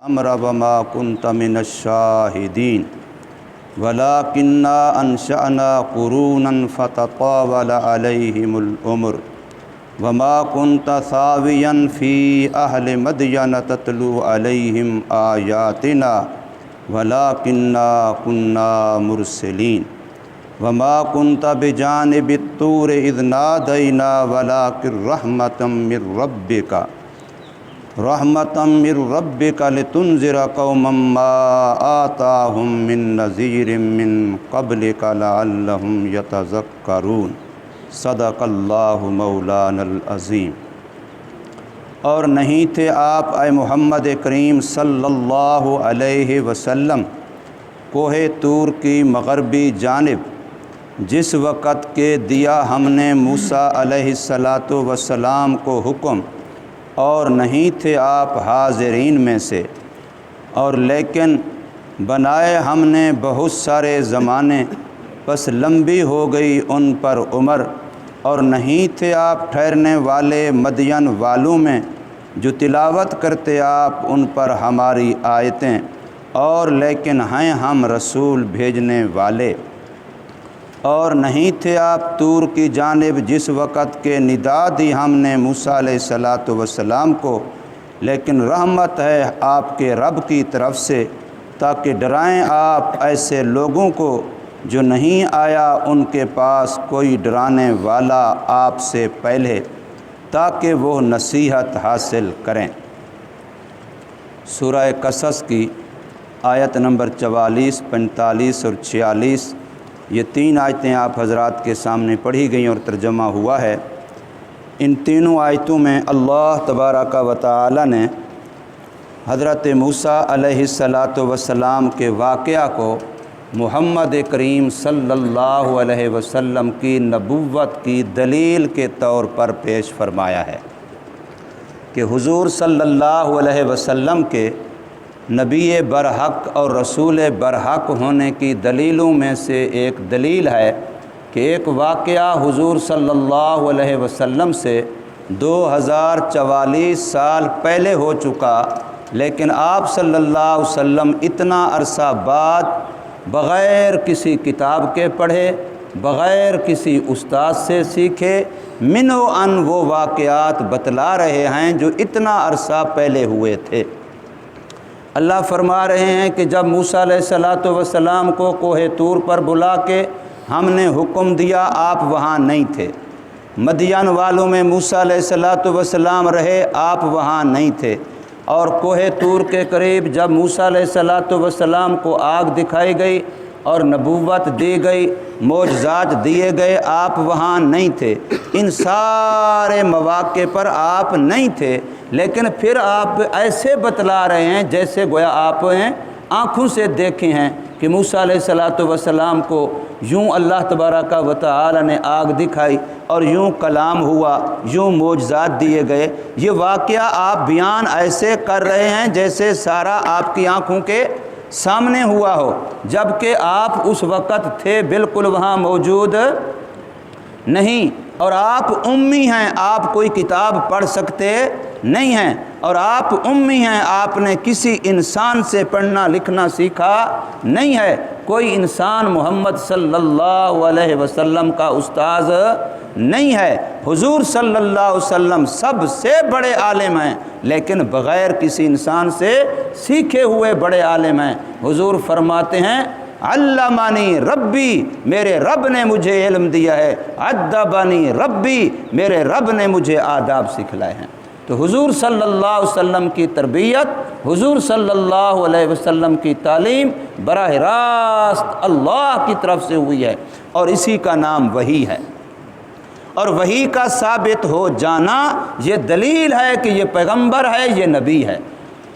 امر وما كنت من الشاهدين ولكننا انشأنا قرونا فتطاول عليهم العمر وما كنت ثاويا في اهل مدين تتلو عليهم آياتنا ولكننا كنا مرسلين وما كنت بجانب الطور اذ نادينا ولكن رحمة من ربك لتنذر قوما ما آتاهم من نذير من قبلك لعلهم يتذكرون صدق اللہ مولانا العظیم۔ اور نہیں تھے آپ اے محمد کریم صلی اللہ علیہ وسلم کوہ طور کی مغربی جانب جس وقت کہ دیا ہم نے موسیٰ علیہ السلام کو حکم، اور نہیں تھے آپ حاضرین میں سے، اور لیکن بنائے ہم نے بہت سارے زمانے، پس لمبی ہو گئی ان پر عمر، اور نہیں تھے آپ ٹھہرنے والے مدین والوں میں جو تلاوت کرتے آپ ان پر ہماری آیتیں، اور لیکن ہیں ہم رسول بھیجنے والے۔ اور نہیں تھے آپ طور کی جانب جس وقت کے ندا دی ہم نے موسیٰ علیہ السلام کو، لیکن رحمت ہے آپ کے رب کی طرف سے، تاکہ ڈرائیں آپ ایسے لوگوں کو جو نہیں آیا ان کے پاس کوئی ڈرانے والا آپ سے پہلے، تاکہ وہ نصیحت حاصل کریں۔ سورہ قصص کی آیت نمبر 44، 45 اور 46، یہ تین آیتیں آپ حضرات کے سامنے پڑھی گئیں اور ترجمہ ہوا ہے۔ ان تینوں آیتوں میں اللہ تبارک و تعالی نے حضرت موسیٰ علیہ السلام کے واقعہ کو محمد کریم صلی اللہ علیہ وسلم کی نبوت کی دلیل کے طور پر پیش فرمایا ہے کہ حضور صلی اللہ علیہ وسلم کے نبی برحق اور رسول برحق ہونے کی دلیلوں میں سے ایک دلیل ہے کہ ایک واقعہ حضور صلی اللہ علیہ وسلم سے 2044 سال پہلے ہو چکا، لیکن آپ صلی اللہ علیہ وسلم اتنا عرصہ بعد بغیر کسی کتاب کے پڑھے، بغیر کسی استاد سے سیکھے، من و ان وہ واقعات بتلا رہے ہیں جو اتنا عرصہ پہلے ہوئے تھے۔ اللہ فرما رہے ہیں کہ جب موسیٰ علیہ السلام کو کوہ طور پر بلا کے ہم نے حکم دیا، آپ وہاں نہیں تھے۔ مدین والوں میں موسیٰ علیہ السلام رہے، آپ وہاں نہیں تھے۔ اور کوہ طور کے قریب جب موسیٰ علیہ السلام کو آگ دکھائی گئی اور نبوت دی گئی، معجزات دیے گئے، آپ وہاں نہیں تھے۔ ان سارے مواقع پر آپ نہیں تھے، لیکن پھر آپ ایسے بتلا رہے ہیں جیسے گویا آپ آنکھوں سے دیکھے ہیں کہ موسیٰ علیہ السلام کو یوں اللہ تبارک و تعالی نے آگ دکھائی اور یوں کلام ہوا، یوں معجزات دیے گئے۔ یہ واقعہ آپ بیان ایسے کر رہے ہیں جیسے سارا آپ کی آنکھوں کے سامنے ہوا ہو، جبکہ آپ اس وقت تھے بالکل وہاں موجود نہیں، اور آپ امی ہیں، آپ کوئی کتاب پڑھ سکتے نہیں ہیں، اور آپ امی ہیں، آپ نے کسی انسان سے پڑھنا لکھنا سیکھا نہیں ہے۔ کوئی انسان محمد صلی اللہ علیہ وسلم کا استاذ نہیں ہے۔ حضور صلی اللہ علیہ وسلم سب سے بڑے عالم ہیں، لیکن بغیر کسی انسان سے سیکھے ہوئے بڑے عالم ہیں۔ حضور فرماتے ہیں علمانی ربی، میرے رب نے مجھے علم دیا ہے، ادبانی ربی، میرے رب نے مجھے آداب سکھلائے ہیں۔ تو حضور صلی اللہ علیہ وسلم کی تربیت، حضور صلی اللہ علیہ وسلم کی تعلیم براہ راست اللہ کی طرف سے ہوئی ہے، اور اسی کا نام وحی ہے، اور وحی کا ثابت ہو جانا یہ دلیل ہے کہ یہ پیغمبر ہے، یہ نبی ہے۔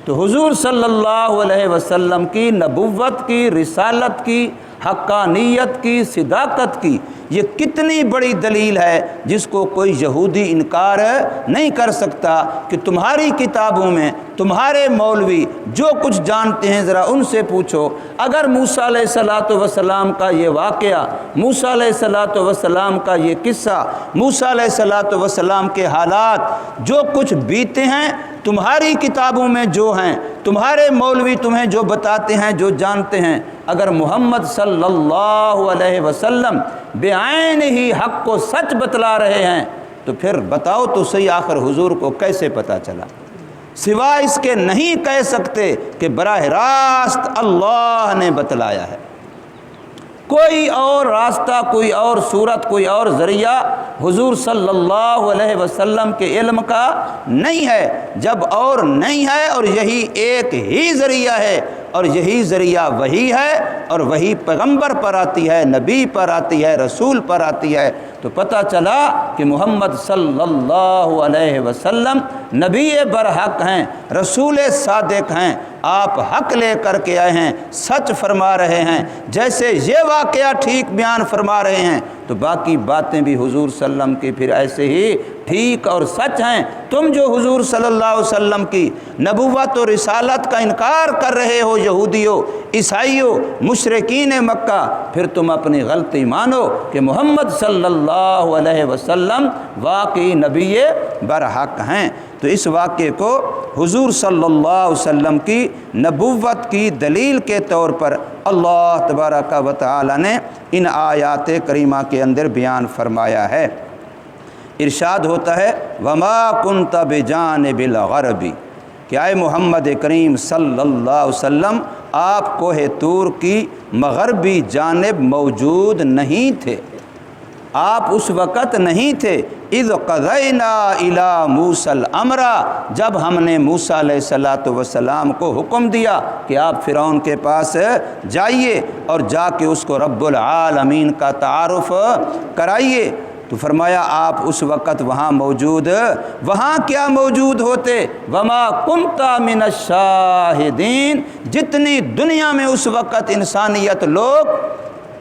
تو حضور صلی اللہ علیہ وسلم کی نبوت کی، رسالت کی، حقانیت کی، صداقت کی یہ کتنی بڑی دلیل ہے جس کو کوئی یہودی انکار نہیں کر سکتا کہ تمہاری کتابوں میں تمہارے مولوی جو کچھ جانتے ہیں ذرا ان سے پوچھو۔ اگر موسیٰ علیہ الصلوۃ والسلام کا یہ واقعہ، موسیٰ علیہ الصلوۃ والسلام کا یہ قصہ، موسیٰ علیہ الصلوۃ والسلام کے حالات جو کچھ بیتے ہیں تمہاری کتابوں میں جو ہیں، تمہارے مولوی تمہیں جو بتاتے ہیں، جو جانتے ہیں، اگر محمد صلی اللہ علیہ وسلم بعین ہی حق کو سچ بتلا رہے ہیں تو پھر بتاؤ تو صحیح آخر حضور کو کیسے پتہ چلا؟ سوائے اس کے نہیں کہہ سکتے کہ براہ راست اللہ نے بتلایا ہے۔ کوئی اور راستہ، کوئی اور صورت، کوئی اور ذریعہ حضور صلی اللہ علیہ وسلم کے علم کا نہیں ہے۔ جب اور نہیں ہے اور یہی ایک ہی ذریعہ ہے اور یہی ذریعہ وہی ہے اور وہی پیغمبر پر آتی ہے، نبی پر آتی ہے، رسول پر آتی ہے، تو پتہ چلا کہ محمد صلی اللہ علیہ وسلم نبی برحق ہیں، رسول صادق ہیں، آپ حق لے کر کے آئے ہیں، سچ فرما رہے ہیں۔ جیسے یہ واقعہ ٹھیک بیان فرما رہے ہیں تو باقی باتیں بھی حضور صلی اللہ علیہ وسلم کی پھر ایسے ہی ٹھیک اور سچ ہیں۔ تم جو حضور صلی اللہ علیہ وسلم کی نبوت و رسالت کا انکار کر رہے ہو، یہودیوں، عیسائیوں، مشرکین مکہ، پھر تم اپنی غلطی مانو کہ محمد صلی اللہ علیہ وسلم واقعی نبی برحق ہیں۔ تو اس واقعے کو حضور صلی اللہ علیہ وسلم کی نبوت کی دلیل کے طور پر اللہ تبارک و تعالی نے ان آیات کریمہ کے اندر بیان فرمایا ہے۔ ارشاد ہوتا ہے وما کنت بجانب الغربی، کہ اے محمد کریم صلی اللہ علیہ وسلم آپ کوہ طور کی مغربی جانب موجود نہیں تھے، آپ اس وقت نہیں تھے۔ اذ قضینا الی موسیٰ الامر، جب ہم نے موسیٰ علیہ الصلوۃ والسلام کو حکم دیا کہ آپ فرعون کے پاس جائیے اور جا کے اس کو رب العالمین کا تعارف کرائیے، تو فرمایا آپ اس وقت وہاں موجود، وہاں کیا موجود ہوتے؟ وما کنت من الشاہدین، جتنی دنیا میں اس وقت انسانیت لوگ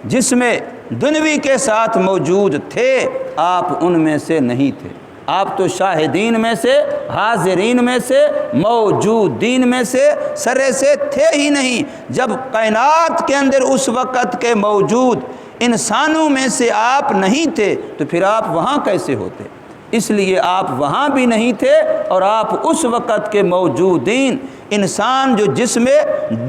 جس میں دنوی کے ساتھ موجود تھے آپ ان میں سے نہیں تھے۔ آپ تو شاہدین میں سے، حاضرین میں سے، موجودین میں سے سرے سے تھے ہی نہیں۔ جب کائنات کے اندر اس وقت کے موجود انسانوں میں سے آپ نہیں تھے تو پھر آپ وہاں کیسے ہوتے؟ اس لیے آپ وہاں بھی نہیں تھے اور آپ اس وقت کے موجودین انسان جو جس میں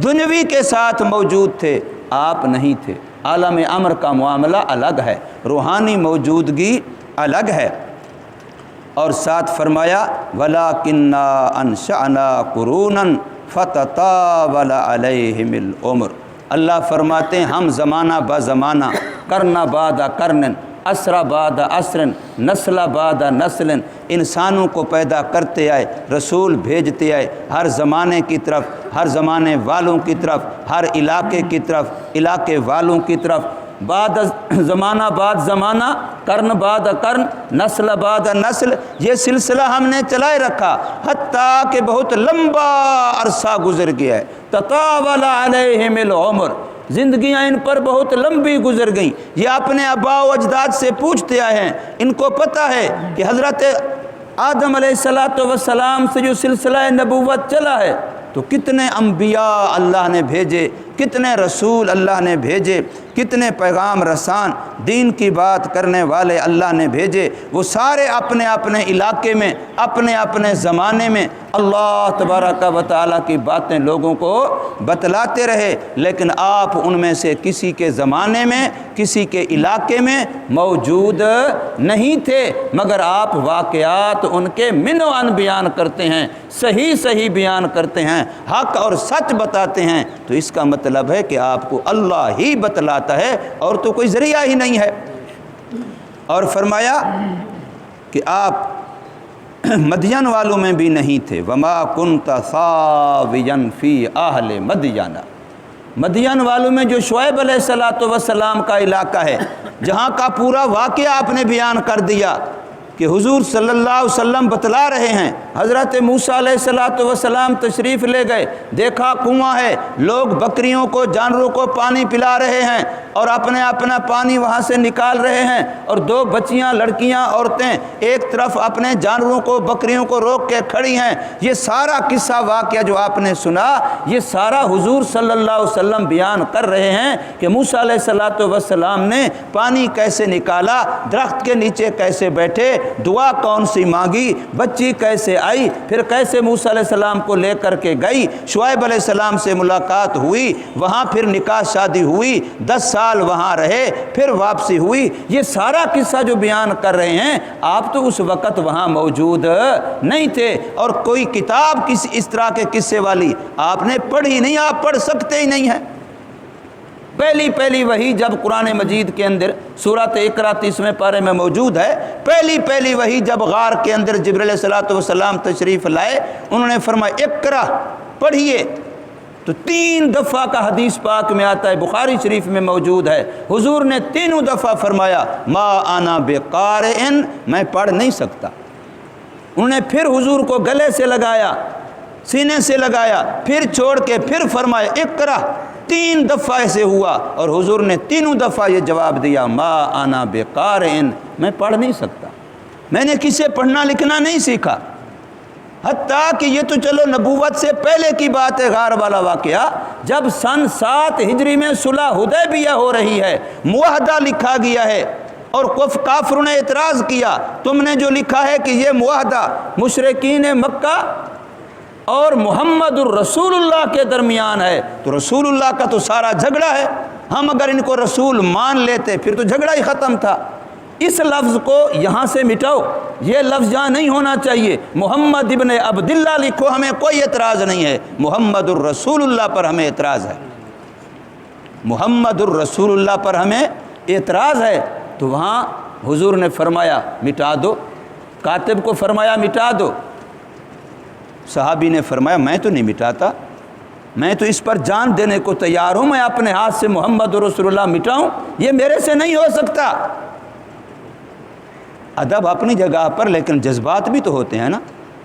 دنوی کے ساتھ موجود تھے آپ نہیں تھے۔ عالم امر کا معاملہ الگ ہے، روحانی موجودگی الگ ہے۔ اور ساتھ فرمایا وَلَكِنَّا أَنشَأْنَا قُرُونًا فَتَطَاوَلَ عَلَيْهِمُ الْعُمُرُ، اللہ فرماتے ہیں ہم زمانہ با زمانہ، قرن بعد قرن، عصر بعد عصر، نسل بعد نسل انسانوں کو پیدا کرتے آئے، رسول بھیجتے آئے، ہر زمانے کی طرف، ہر زمانے والوں کی طرف، ہر علاقے کی طرف، علاقے والوں کی طرف، بعد زمانہ بعد زمانہ، قرن بعد قرن، نسل بعد نسل، یہ سلسلہ ہم نے چلائے رکھا حتیٰ کہ بہت لمبا عرصہ گزر گیا ہے۔ تطاول علیہم العمر، زندگیاں ان پر بہت لمبی گزر گئیں۔ یہ اپنے آباء و اجداد سے پوچھتے آئے ہیں، ان کو پتہ ہے کہ حضرت آدم علیہ السلام سے جو سلسلہ نبوت چلا ہے تو کتنے انبیاء اللہ نے بھیجے، کتنے رسول اللہ نے بھیجے، کتنے پیغام رسان دین کی بات کرنے والے اللہ نے بھیجے، وہ سارے اپنے اپنے علاقے میں، اپنے اپنے زمانے میں اللہ تبارک و تعالیٰ کی باتیں لوگوں کو بتلاتے رہے، لیکن آپ ان میں سے کسی کے زمانے میں، کسی کے علاقے میں موجود نہیں تھے، مگر آپ واقعات ان کے من و عن بیان کرتے ہیں، صحیح بیان کرتے ہیں، حق اور سچ بتاتے ہیں۔ تو اس کا مطلب ہے کہ آپ کو اللہ ہی بتلاتا ہے اور تو کوئی ذریعہ ہی نہیں ہے۔ اور فرمایا کہ آپ مدین والوں میں بھی نہیں تھے، وما کنت ثاویا فی اہل مدین، مدین والوں میں جو شعیب علیہ السلام کا علاقہ ہے، جہاں کا پورا واقعہ آپ نے بیان کر دیا کہ حضور صلی اللہ علیہ وسلم بتلا رہے ہیں۔ حضرت موسیٰ علیہ السلام تشریف لے گئے، دیکھا کنواں ہے، لوگ بکریوں کو، جانوروں کو پانی پلا رہے ہیں، اور اپنا پانی وہاں سے نکال رہے ہیں، اور دو بچیاں، لڑکیاں، عورتیں ایک طرف اپنے جانوروں کو، بکریوں کو روک کے کھڑی ہیں۔ یہ سارا قصہ واقعہ جو آپ نے سنا، یہ سارا حضور صلی اللہ علیہ وسلم بیان کر رہے ہیں کہ موسیٰ علیہ السلام نے پانی کیسے نکالا، درخت کے نیچے کیسے بیٹھے، دعا کون سی مانگی، بچی کیسے آئی، پھر کیسے موسیٰ علیہ السلام کو لے کر کے گئی، شعیب علیہ السلام سے ملاقات ہوئی، وہاں پھر نکاح شادی ہوئی، 10 سال وہاں رہے، پھر واپسی ہوئی۔ یہ سارا قصہ جو بیان کر رہے ہیں، آپ تو اس وقت وہاں موجود نہیں تھے، اور کوئی کتاب کسی اس طرح کے قصے والی آپ نے پڑھی نہیں، آپ پڑھ سکتے ہی نہیں ہیں۔ پہلی وحی جب قرآن مجید کے اندر سورۃ اقرا 30ویں پارے میں موجود ہے، پہلی وحی جب غار کے اندر جبرائیل علیہ السلام تشریف لائے، انہوں نے فرمایا اقرا، پڑھیے، تو 3 دفعہ کا حدیث پاک میں آتا ہے، بخاری شریف میں موجود ہے، حضور نے 3 دفعہ فرمایا ما انا بقارئ، میں پڑھ نہیں سکتا۔ انہوں نے پھر حضور کو گلے سے لگایا، سینے سے لگایا، پھر چھوڑ کے پھر فرمایا اقرا، 3 دفعہ ایسے ہوا، اور حضور نے 3 دفعہ یہ جواب دیا ما انا بقارئ، میں پڑھ نہیں سکتا، میں نے کسے پڑھنا لکھنا نہیں سیکھا۔ حتیٰ کہ یہ تو چلو نبوت سے پہلے کی بات ہے، غار والا واقعہ، جب سن 7 ہجری میں صلح حدیبیہ ہو رہی ہے، معاہدہ لکھا گیا ہے، اور کافروں نے اعتراض کیا، تم نے جو لکھا ہے کہ یہ معاہدہ مشرکین مکہ اور محمد الرسول اللہ کے درمیان ہے، تو رسول اللہ کا تو سارا جھگڑا ہے، ہم اگر ان کو رسول مان لیتے پھر تو جھگڑا ہی ختم تھا۔ اس لفظ کو یہاں سے مٹاؤ، یہ لفظ یہاں نہیں ہونا چاہیے، محمد ابن عبداللہ لکھو، ہمیں کوئی اعتراض نہیں ہے، محمد الرسول اللہ پر ہمیں اعتراض ہے، محمد الرسول اللہ پر ہمیں اعتراض ہے۔ تو وہاں حضور نے فرمایا مٹا دو، کاتب کو فرمایا مٹا دو، صحابی نے فرمایا میں تو نہیں مٹاتا، میں تو اس پر جان دینے کو تیار ہوں، میں اپنے ہاتھ سے محمد رسول اللہ مٹاؤں، یہ میرے سے نہیں ہو سکتا۔ ادب اپنی جگہ پر، لیکن جذبات بھی تو ہوتے ہیں نا۔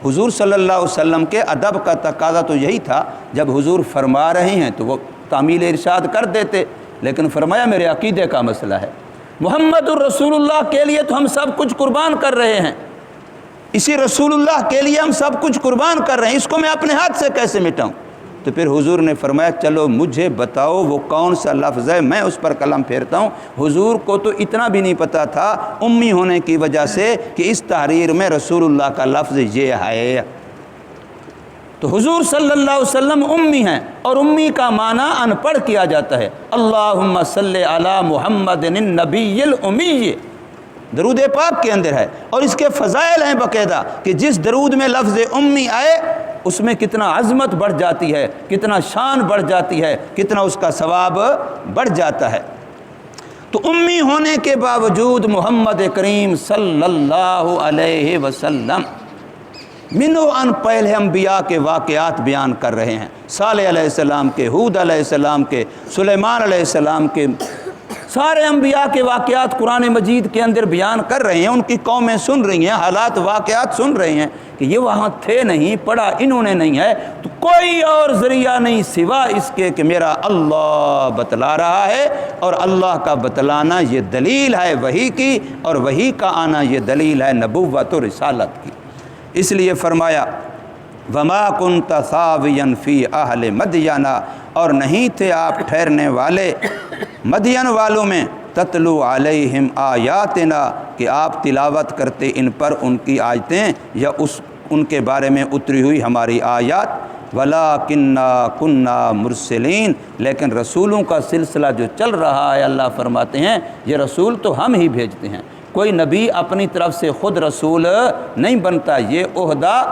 حضور صلی اللہ علیہ وسلم کے ادب کا تقاضا تو یہی تھا، جب حضور فرما رہے ہیں تو وہ تعمیل ارشاد کر دیتے، لیکن فرمایا میرے عقیدے کا مسئلہ ہے، محمد الرسول اللہ کے لیے تو ہم سب کچھ قربان کر رہے ہیں، اسی رسول اللہ کے لیے ہم سب کچھ قربان کر رہے ہیں، اس کو میں اپنے ہاتھ سے کیسے مٹاؤں؟ تو پھر حضور نے فرمایا چلو مجھے بتاؤ وہ کون سا لفظ ہے، میں اس پر قلم پھیرتا ہوں۔ حضور کو تو اتنا بھی نہیں پتہ تھا امی ہونے کی وجہ سے کہ اس تحریر میں رسول اللہ کا لفظ یہ ہے۔ تو حضور صلی اللہ علیہ وسلم امی ہیں، اور امی کا معنی ان پڑھ کیا جاتا ہے، اللہم صلی علی محمد النبی الامی، درود پاک کے اندر ہے، اور اس کے فضائل ہیں باقاعدہ کہ جس درود میں لفظ امی آئے اس میں کتنا عظمت بڑھ جاتی ہے، کتنا شان بڑھ جاتی ہے، کتنا اس کا ثواب بڑھ جاتا ہے۔ تو امی ہونے کے باوجود محمد کریم صلی اللہ علیہ وسلم منو ان پہلے انبیاء کے واقعات بیان کر رہے ہیں، صالح علیہ السلام کے، ہود علیہ السلام کے، سلیمان علیہ السلام کے، سارے انبیاء کے واقعات قرآن مجید کے اندر بیان کر رہے ہیں، ان کی قومیں سن رہی ہیں، حالات واقعات سن رہے ہیں کہ یہ وہاں تھے نہیں، پڑھا انہوں نے نہیں ہے، تو کوئی اور ذریعہ نہیں سوا اس کے کہ میرا اللہ بتلا رہا ہے، اور اللہ کا بتلانا یہ دلیل ہے وحی کی، اور وحی کا آنا یہ دلیل ہے نبوت و رسالت کی۔ اس لیے فرمایا وما کنت ثاویا فی اہل مدین، اور نہیں تھے آپ ٹھہرنے والے مدین والوں میں، تتلو علیہم آیاتنا، کہ آپ تلاوت کرتے ان پر ان کی آیتیں یا ان کے بارے میں اتری ہوئی ہماری آیات، ولاکننا کننا مرسلین، لیکن رسولوں کا سلسلہ جو چل رہا ہے، اللہ فرماتے ہیں یہ رسول تو ہم ہی بھیجتے ہیں، کوئی نبی اپنی طرف سے خود رسول نہیں بنتا، یہ عہدہ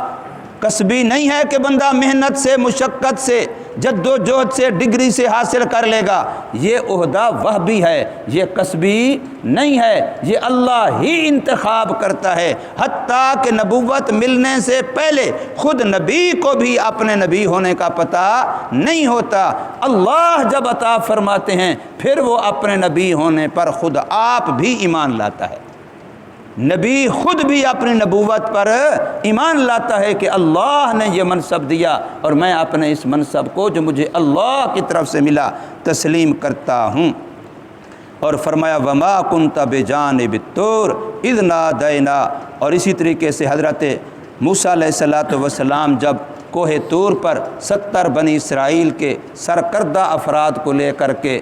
کسبی نہیں ہے کہ بندہ محنت سے، مشقت سے، جد و جہد سے، ڈگری سے حاصل کر لے گا، یہ عہدہ وہبی ہے، یہ کسبی نہیں ہے، یہ اللہ ہی انتخاب کرتا ہے۔ حتیٰ کہ نبوت ملنے سے پہلے خود نبی کو بھی اپنے نبی ہونے کا پتہ نہیں ہوتا، اللہ جب عطا فرماتے ہیں پھر وہ اپنے نبی ہونے پر خود آپ بھی ایمان لاتا ہے، نبی خود بھی اپنی نبوت پر ایمان لاتا ہے کہ اللہ نے یہ منصب دیا، اور میں اپنے اس منصب کو جو مجھے اللہ کی طرف سے ملا تسلیم کرتا ہوں۔ اور فرمایا وما کنت بجانب الطور اذ نادینا، اور اسی طریقے سے حضرت موسیٰ علیہ السلام جب کوہ طور پر 70 بنی اسرائیل کے سرکردہ افراد کو لے کر کے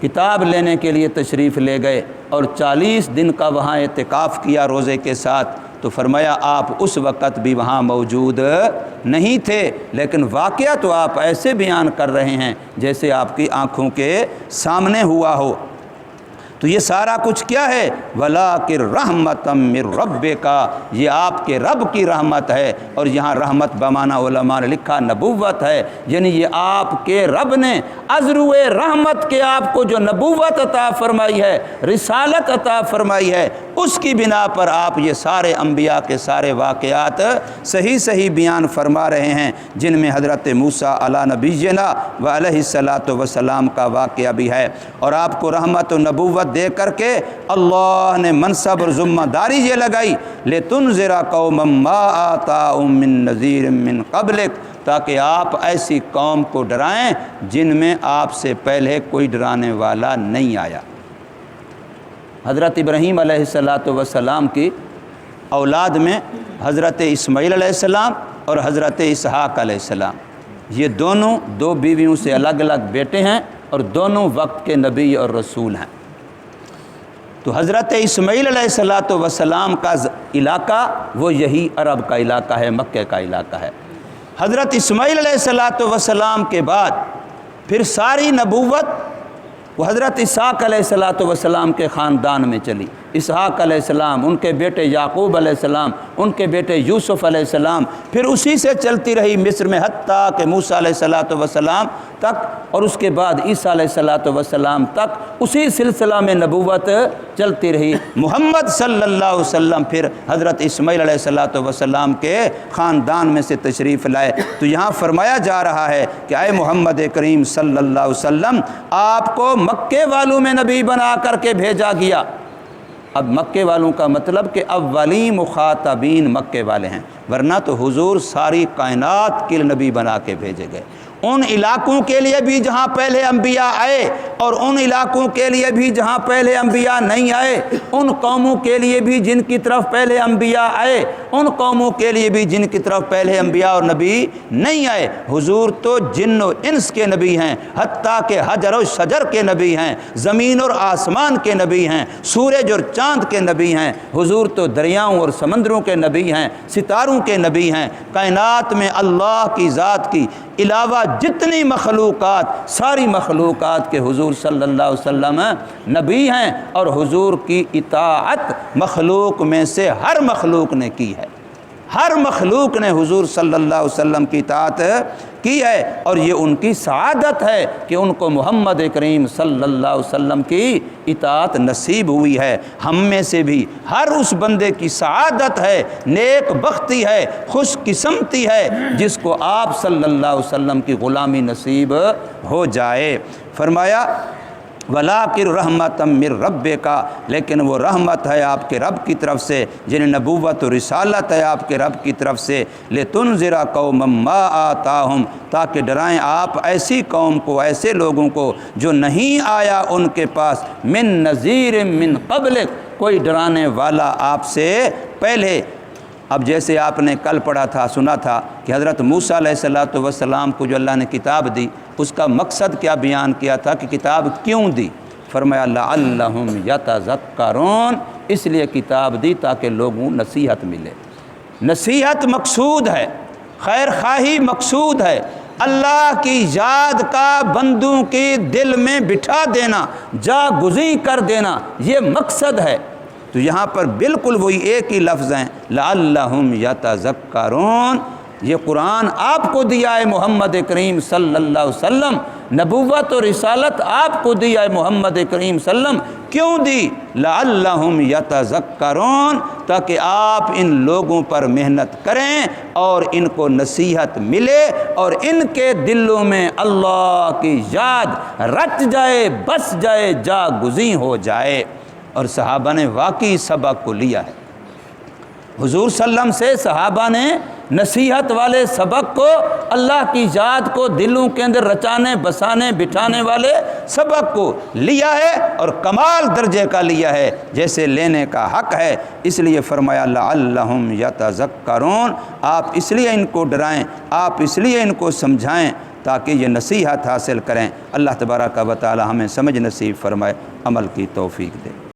کتاب لینے کے لیے تشریف لے گئے اور 40 دن کا وہاں اعتکاف کیا روزے کے ساتھ، تو فرمایا آپ اس وقت بھی وہاں موجود نہیں تھے، لیکن واقعہ تو آپ ایسے بیان کر رہے ہیں جیسے آپ کی آنکھوں کے سامنے ہوا ہو۔ تو یہ سارا کچھ کیا ہے؟ وَلَٰكِن رَحْمَةً مِّن رَّبِّكَ، یہ آپ کے رب کی رحمت ہے، اور یہاں رحمت بمعنی علماء نے لکھا نبوت ہے، یعنی یہ آپ کے رب نے ازروئے رحمت کے آپ کو جو نبوت عطا فرمائی ہے، رسالت عطا فرمائی ہے، اس کی بنا پر آپ یہ سارے انبیاء کے سارے واقعات صحیح بیان فرما رہے ہیں، جن میں حضرت موسیٰ علی نبینا و علیہ السلام کا واقعہ بھی ہے۔ اور آپ کو رحمت و نبوت دے کر کے اللہ نے منصب اور ذمہ داری یہ لگائی لِتُنذِرَ قَوْمًا مَّا آتَاهُم مِّن نَّذِيرٍ مِّن قَبْلِكَ، تاکہ آپ ایسی قوم کو ڈرائیں جن میں آپ سے پہلے کوئی ڈرانے والا نہیں آیا۔ حضرت ابراہیم علیہ السلام کی اولاد میں حضرت اسماعیل علیہ السلام اور حضرت اسحاق علیہ السلام، یہ دونوں 2 بیویوں سے الگ الگ بیٹے ہیں اور دونوں وقت کے نبی اور رسول ہیں۔ تو حضرت اسماعیل علیہ السلام کا علاقہ وہ یہی عرب کا علاقہ ہے، مکہ کا علاقہ ہے۔ حضرت اسماعیل علیہ السلام کے بعد پھر ساری نبوت وہ حضرت اسحاق علیہ السلام کے خاندان میں چلی۔ اسحاق علیہ السلام، ان کے بیٹے یعقوب علیہ السلام، ان کے بیٹے یوسف علیہ السلام، پھر اسی سے چلتی رہی مصر میں حتیٰ کہ موسیٰ علیہ السلام تک، اور اس کے بعد عیسیٰ علیہ السلام تک اسی سلسلہ میں نبوت چلتی رہی۔ محمد صلی اللہ علیہ وسلم پھر حضرت اسماعیل علیہ السلام کے خاندان میں سے تشریف لائے۔ تو یہاں فرمایا جا رہا ہے کہ اے محمد کریم صلی اللہ علیہ وسلم، آپ کو مکے والوں میں نبی بنا کر کے بھیجا گیا۔ اب مکے والوں کا مطلب کہ اولین مخاطبین مکے والے ہیں، ورنہ تو حضور ساری کائنات کے نبی بنا کے بھیجے گئے، ان علاقوں کے لیے بھی جہاں پہلے انبیاء آئے اور ان علاقوں کے لیے بھی جہاں پہلے انبیاء نہیں آئے، ان قوموں کے لیے بھی جن کی طرف پہلے انبیاء آئے، ان قوموں کے لیے بھی جن کی طرف پہلے انبیاء اور نبی نہیں آئے۔ حضور تو جن و انس کے نبی ہیں، حتیٰ کہ حجر و شجر کے نبی ہیں، زمین اور آسمان کے نبی ہیں، سورج اور چاند کے نبی ہیں۔ حضور تو دریاؤں اور سمندروں کے نبی ہیں، ستاروں کے نبی ہیں۔ کائنات میں اللہ کی ذات کی علاوہ جتنی مخلوقات، ساری مخلوقات کے حضور صلی اللہ علیہ وسلم نبی ہیں، اور حضور کی اطاعت مخلوق میں سے ہر مخلوق نے کی ہے، ہر مخلوق نے حضور صلی اللہ علیہ وسلم کی اطاعت کی ہے، اور یہ ان کی سعادت ہے کہ ان کو محمد کریم صلی اللہ علیہ وسلم کی اطاعت نصیب ہوئی ہے۔ ہم میں سے بھی ہر اس بندے کی سعادت ہے، نیک بختی ہے، خوش قسمتی ہے جس کو آپ صلی اللہ علیہ وسلم کی غلامی نصیب ہو جائے۔ فرمایا وَلَٰكِن رَحْمَةً مِّن رَّبِّكَ، لیکن وہ رحمت ہے آپ کے رب کی طرف سے، یعنی نبوت و رسالت ہے آپ کے رب کی طرف سے۔ لِتُنذِرَ قَوْمًا مَّا آتَاهُم، تاکہ ڈرائیں آپ ایسی قوم کو، ایسے لوگوں کو جو نہیں آیا ان کے پاس من نذیر من قبلک، کوئی ڈرانے والا آپ سے پہلے۔ اب جیسے آپ نے کل پڑھا تھا، سنا تھا کہ حضرت موسیٰ علیہ السلام کو جو اللہ نے کتاب دی، اس کا مقصد کیا بیان کیا تھا کہ کتاب کیوں دی؟ فرمایا لعلہم یتذکرون، اس لیے کتاب دی تاکہ لوگوں نصیحت ملے۔ نصیحت مقصود ہے، خیر خواہی مقصود ہے، اللہ کی یاد کا بندوں کے دل میں بٹھا دینا، جا گزیں کر دینا، یہ مقصد ہے۔ تو یہاں پر بالکل وہی ایک ہی لفظ ہیں لعلہم یتذکرون۔ یہ قرآن آپ کو دیا ہے محمد کریم صلی اللہ علیہ وسلم، نبوت و رسالت آپ کو دیا ہے محمد کریم صلی اللہ علیہ وسلم، کیوں دی؟ لعلہم یتذکرون، تاکہ آپ ان لوگوں پر محنت کریں اور ان کو نصیحت ملے اور ان کے دلوں میں اللہ کی یاد رچ جائے، بس جائے، جا گزیں ہو جائے۔ اور صحابہ نے واقعی سبق کو لیا ہے، حضور صلی اللہ علیہ وسلم سے صحابہ نے نصیحت والے سبق کو، اللہ کی ذات کو دلوں کے اندر رچانے بسانے بٹھانے والے سبق کو لیا ہے، اور کمال درجے کا لیا ہے جیسے لینے کا حق ہے۔ اس لیے فرمایا لعلہم یتذکرون، آپ اس لیے ان کو ڈرائیں، آپ اس لیے ان کو سمجھائیں تاکہ یہ نصیحت حاصل کریں۔ اللہ تبارک و تعالی ہمیں سمجھ نصیب فرمائے، عمل کی توفیق دے۔